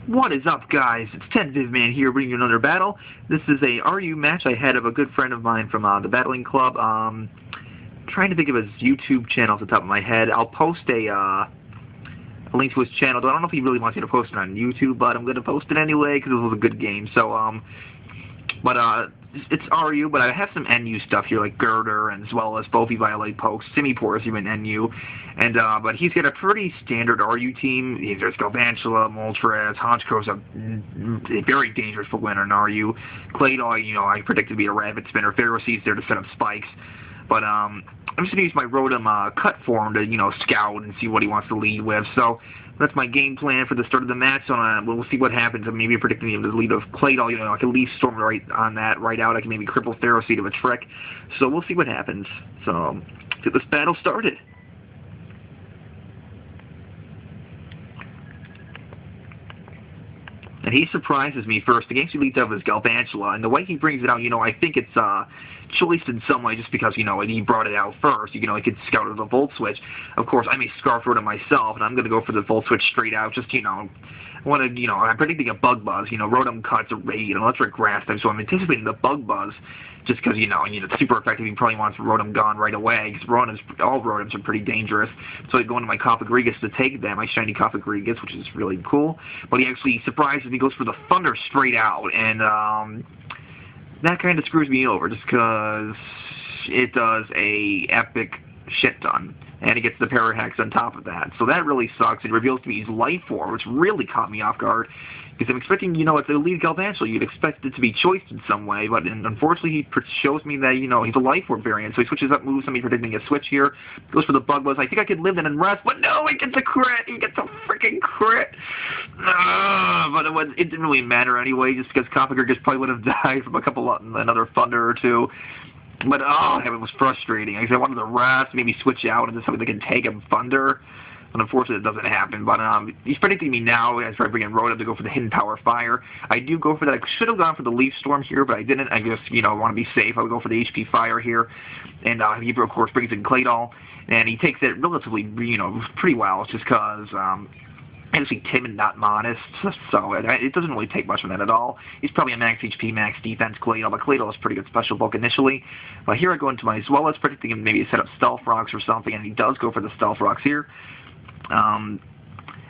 What is up, guys? It's 10 Vivman here, bringing you another battle. This is a RU match I had of a good friend of mine from the Battling Club. Trying to think of his YouTube channel off the top of my head. I'll post a link to his channel. I don't know if he really wants me to post it on YouTube, but I'm going to post it anyway because it was a good game. So, it's RU, but I have some NU stuff here, like Girder, and as well as Bofi, Violate, Pokes, Simipours, even NU. And, but he's got a pretty standard RU team. There's Galvantula, Moltres, Honchkro's a very dangerous for winner in RU. Claydol, I predicted to be a Rabbit Spinner. Ferroseed's there to set up spikes. But, I'm just going to use my Rotom cut form to, scout and see what he wants to lead with. So, that's my game plan for the start of the match. So we'll see what happens. Maybe predicting him to lead of Claydol. I can leave Storm right on that, right out. I can maybe cripple Ferroseed of a trick. So we'll see what happens. So get this battle started. And he surprises me first. The game he leads up is Galvantula, and the way he brings it out, I think it's choiced in some way just because, he brought it out first. He could scout with a Volt Switch. Of course, I may Scarf Rotom myself, and I'm going to go for the Volt Switch straight out. Just, I'm predicting a Bug Buzz. Rotom cuts a Raid, Electric Grass type, so I'm anticipating the Bug Buzz just because, it's super effective. He probably wants Rotom gone right away, because all Rotoms are pretty dangerous. So I go into my Cofagrigus to take them, my shiny Cofagrigus, which is really cool. But he actually surprises me, goes for the Thunder straight out, and that kind of screws me over, just because it does a epic shit ton. And he gets the Parahex on top of that. So that really sucks. It reveals to me he's Life Orb, which really caught me off guard. Because I'm expecting, it's a lead Galvantula. You'd expect it to be choiced in some way. But unfortunately, he shows me that, he's a Life Orb variant. So he switches up moves. I'm predicting a switch here. Goes for the Bug Buzz. I think I could live that and rest. But no, he gets a crit. He gets a freaking crit. But it didn't really matter anyway, just because Cofagrigus probably would have died from another Thunder or two. But, it was frustrating. I wanted to rest, maybe switch out into something that can take him Thunder. But unfortunately, it doesn't happen. But he's predicting me now as I bring in Rotom to go for the Hidden Power Fire. I do go for that. I should have gone for the Leaf Storm here, but I didn't. I just, want to be safe. I would go for the HP Fire here. And he, of course, brings in Claydol. And he takes it relatively, pretty well. It's just because... actually timid, not modest, so it doesn't really take much from that at all. He's probably a max HP, max defense Claydol, but Claydol is pretty good special bulk initially. But here I go into my as well as predicting him maybe to set up Stealth Rocks or something, and he does go for the Stealth Rocks here.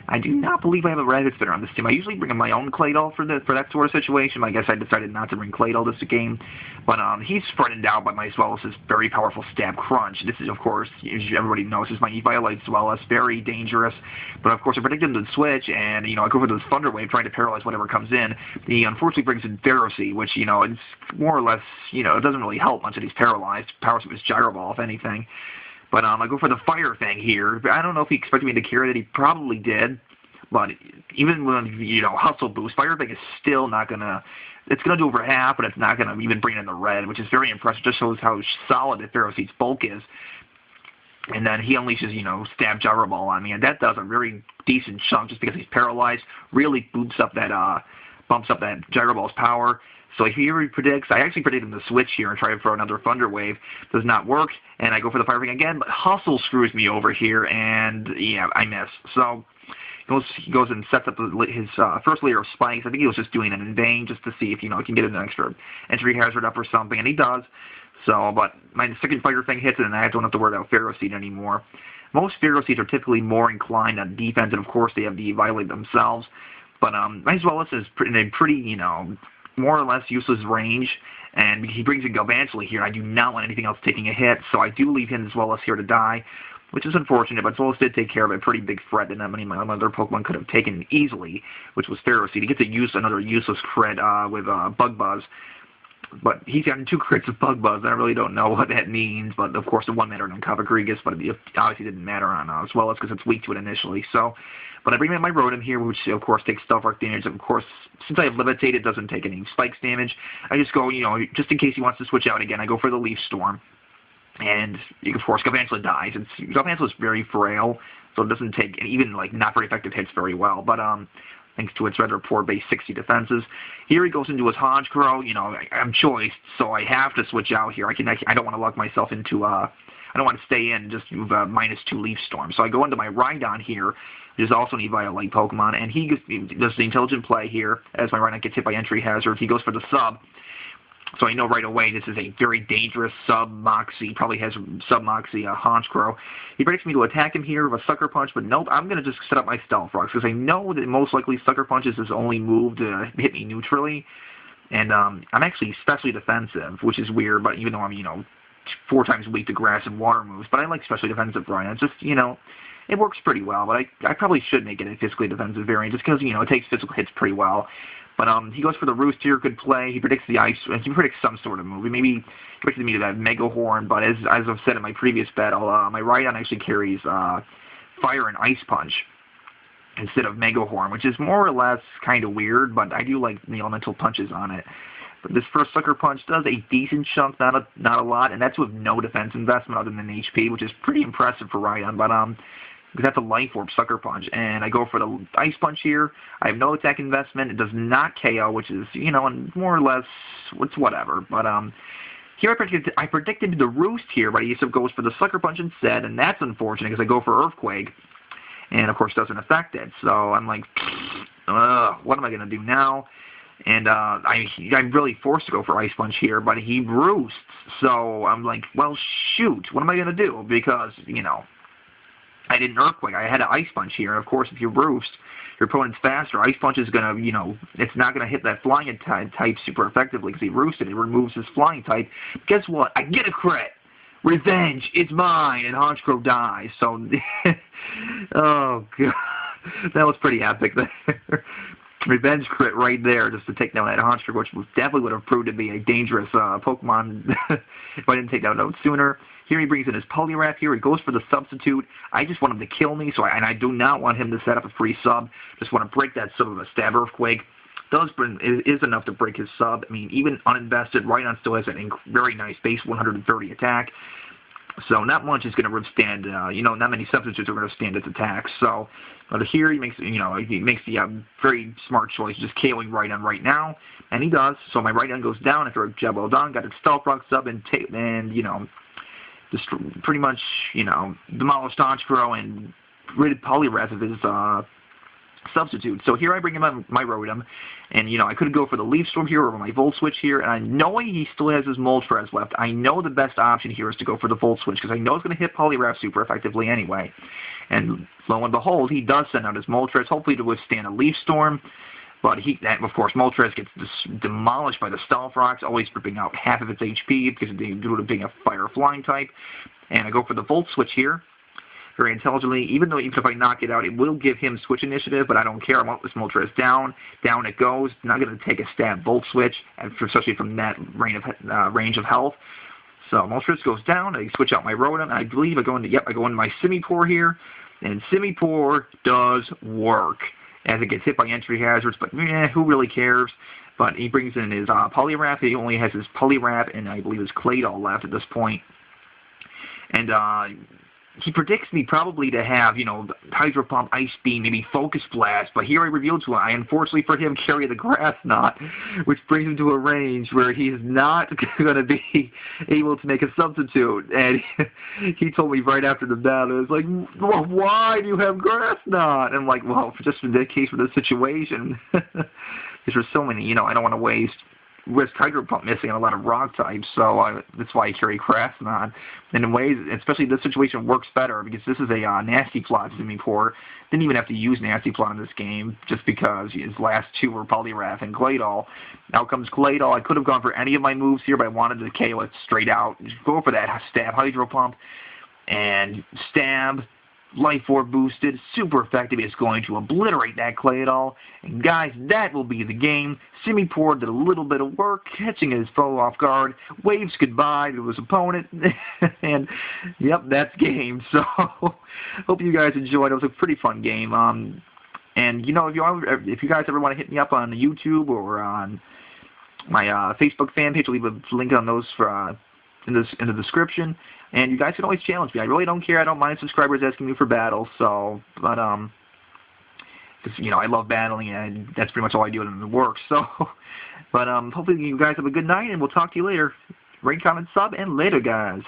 I do not believe I have a Rabbit Spinner on this team. I usually bring in my own Claydol for that sort of situation. I guess I decided not to bring Claydol this game. But he's threatened out by my Zweilous' very powerful Stab Crunch. This is, of course, everybody knows, is my Eviolite Zweilous, very dangerous. But, of course, I predict him to switch, and, I go for this Thunder Wave, trying to paralyze whatever comes in. He unfortunately brings in Ferroseed, which, it's more or less, it doesn't really help much that he's paralyzed. Powers of his Gyro Ball, if anything. But I go for the Fire thing here. I don't know if he expected me to carry that. He probably did. But even when, Hustle Boost, Fire thing is still not going to... It's going to do over half, but it's not going to even bring in the red, which is very impressive. Just shows how solid the Ferroseed's bulk is. And then he unleashes, Stab Gyro Ball on me. And that does a very decent chunk just because he's paralyzed. Really bumps up that Gyro Ball's power. So here he predicts, I actually predicted him to switch here and try to throw another Thunder Wave. Does not work, and I go for the Fire Ring again, but Hustle screws me over here, and yeah, I miss. So he goes and sets up his first layer of spikes. I think he was just doing it in vain just to see if, he can get an extra entry hazard up or something, and he does. So, but my second Fire thing hits it, and I don't have to worry about Ferroseed anymore. Most Ferroseeds are typically more inclined on defense, and of course they have the Violate themselves. But my Zweilous is in a pretty, more or less useless range, and he brings in Galvantula here, and I do not want anything else taking a hit, so I do leave him as well as here to die, which is unfortunate, but Zweilous did take care of a pretty big threat that many of my other Pokemon could have taken easily, which was Ferroseed. He gets another useless crit with Bug Buzz, but he's gotten 2 crits of Bug Buzz, and I really don't know what that means, but of course it one mattered on Cofagrigus, but it obviously didn't matter on Zweilous because it's weak to it initially, so... But I bring in my Rotom here, which of course takes Stealth Rock damage. Of course, since I have Levitate, it doesn't take any Spikes damage. I just go, just in case he wants to switch out again, I go for the Leaf Storm. And, of course, Galvantula dies. Galvantula is very frail, so it doesn't take even, not very effective hits very well. But, thanks to its rather poor base 60 defenses. Here he goes into his Honchkrow. I'm choiced, so I have to switch out here. I don't want to lock myself into, I don't want to stay in just move -2 Leaf Storm. So I go into my Rhydon here, which is also an Eevee-like Pokemon, and he does the intelligent play here, as my Rhydon gets hit by Entry Hazard. He goes for the sub, so I know right away this is a very dangerous sub-Moxie, probably has sub-Moxie Honchkrow. He predicts me to attack him here with a Sucker Punch, but nope, I'm going to just set up my Stealth Rocks, because I know that most likely Sucker Punch is his only move to hit me neutrally, and I'm actually especially defensive, which is weird, but even though I'm, 4 times weak to Grass and Water moves, but I like especially defensive Rhydon. Just, it works pretty well, but I probably should make it a physically defensive variant, just because, it takes physical hits pretty well. But he goes for the Roost here, good play. He predicts the Ice, he predicts some sort of move. Maybe he predicted me to that Mega Horn, but as I've said in my previous battle, my Rhydon actually carries Fire and Ice Punch instead of Mega Horn, which is more or less kind of weird, but I do like the elemental punches on it. But this first Sucker Punch does a decent chunk, not a lot, and that's with no defense investment other than HP, which is pretty impressive for Rhydon, but because that's a Life Orb Sucker Punch, and I go for the Ice Punch here. I have no attack investment. It does not KO, which is, more or less, it's whatever. But here I predicted the Roost here, but he goes for the Sucker Punch instead, and that's unfortunate because I go for Earthquake, and of course doesn't affect it. So I'm like, what am I going to do now? And I'm really forced to go for Ice Punch here, but he Roosts. So I'm like, well, shoot, what am I going to do? Because, I didn't Earthquake. I had an Ice Punch here. And of course, if you Roost, your opponent's faster. Ice Punch is going to, it's not going to hit that Flying type super effectively because he Roosted. It removes his Flying type. Guess what? I get a crit. Revenge. It's mine. And Honchkrow dies. So, oh, God. That was pretty epic there. Revenge crit right there just to take down that Honchkrow, which definitely would have proved to be a dangerous Pokemon if I didn't take that out sooner. Here he brings in his Poliwrath here. He goes for the Substitute. I just want him to kill me, and I do not want him to set up a free sub. Just want to break that sub of a Stab Earthquake. It is enough to break his sub. I mean, even uninvested, Rhydon still has a very nice base 130 attack. So not much is going to withstand, not many substitutes are going to withstand its attacks. So, but here he makes, he makes the very smart choice, just KOing Rhydon right now, and he does. So my Rhydon goes down after a job well done, got its Stealth Rock sub, and just pretty much, demolished Honchkrow and rid of Poliwrath of his substitute. So here I bring in my Rotom, and I could go for the Leaf Storm here or my Volt Switch here, and knowing he still has his Moltres left, I know the best option here is to go for the Volt Switch, because I know it's going to hit Poliwrath super effectively anyway. And lo and behold, he does send out his Moltres, hopefully to withstand a Leaf Storm, but of course, Moltres gets demolished by the Stealth Rocks, always ripping out half of its HP, because due to being a Fire Flying type. And I go for the Volt Switch here, very intelligently, even if I knock it out, it will give him Switch Initiative, but I don't care. I want this Moltres down. Down it goes. Not going to take a stab Volt Switch, especially from that range of health. So Moltres goes down. I switch out my Rotom, and I believe I go into my Simipour here, and Simipour does work as it gets hit by Entry Hazards, but who really cares? But he brings in his Poliwrath. He only has his Poliwrath and I believe his Claydol left at this point. And he predicts me probably to have, Hydro Pump, Ice Beam, maybe Focus Blast, but here I revealed to him, I unfortunately for him carry the Grass Knot, which brings him to a range where he's not going to be able to make a substitute. And he told me right after the battle, it was like, well, why do you have Grass Knot? And I'm like, well, just in the case for this situation, because there's so many, I don't want to risk Hydro Pump missing a lot of rock types, so that's why I carry Grass Knot. And in ways, especially this situation works better because this is a Nasty Plot Simipour. Didn't even have to use Nasty Plot in this game just because his last two were Poliwrath and Claydol. Out comes Claydol. I could have gone for any of my moves here, but I wanted to KO it straight out. Just go for that Stab Hydro Pump and Stab. Life Orb boosted, super effective. It's going to obliterate that Claydol. And guys, that will be the game. Simipour did a little bit of work, catching his foe off guard, waves goodbye to his opponent, and yep, that's game. So, hope you guys enjoyed. It was a pretty fun game. And if you guys ever want to hit me up on YouTube or on my Facebook fan page, I'll leave a link on those for in the description. And you guys can always challenge me. I really don't care. I don't mind subscribers asking me for battles. So, but because I love battling, and that's pretty much all I do in the work. So, but hopefully you guys have a good night, and we'll talk to you later. Rate, comment, sub, and later, guys.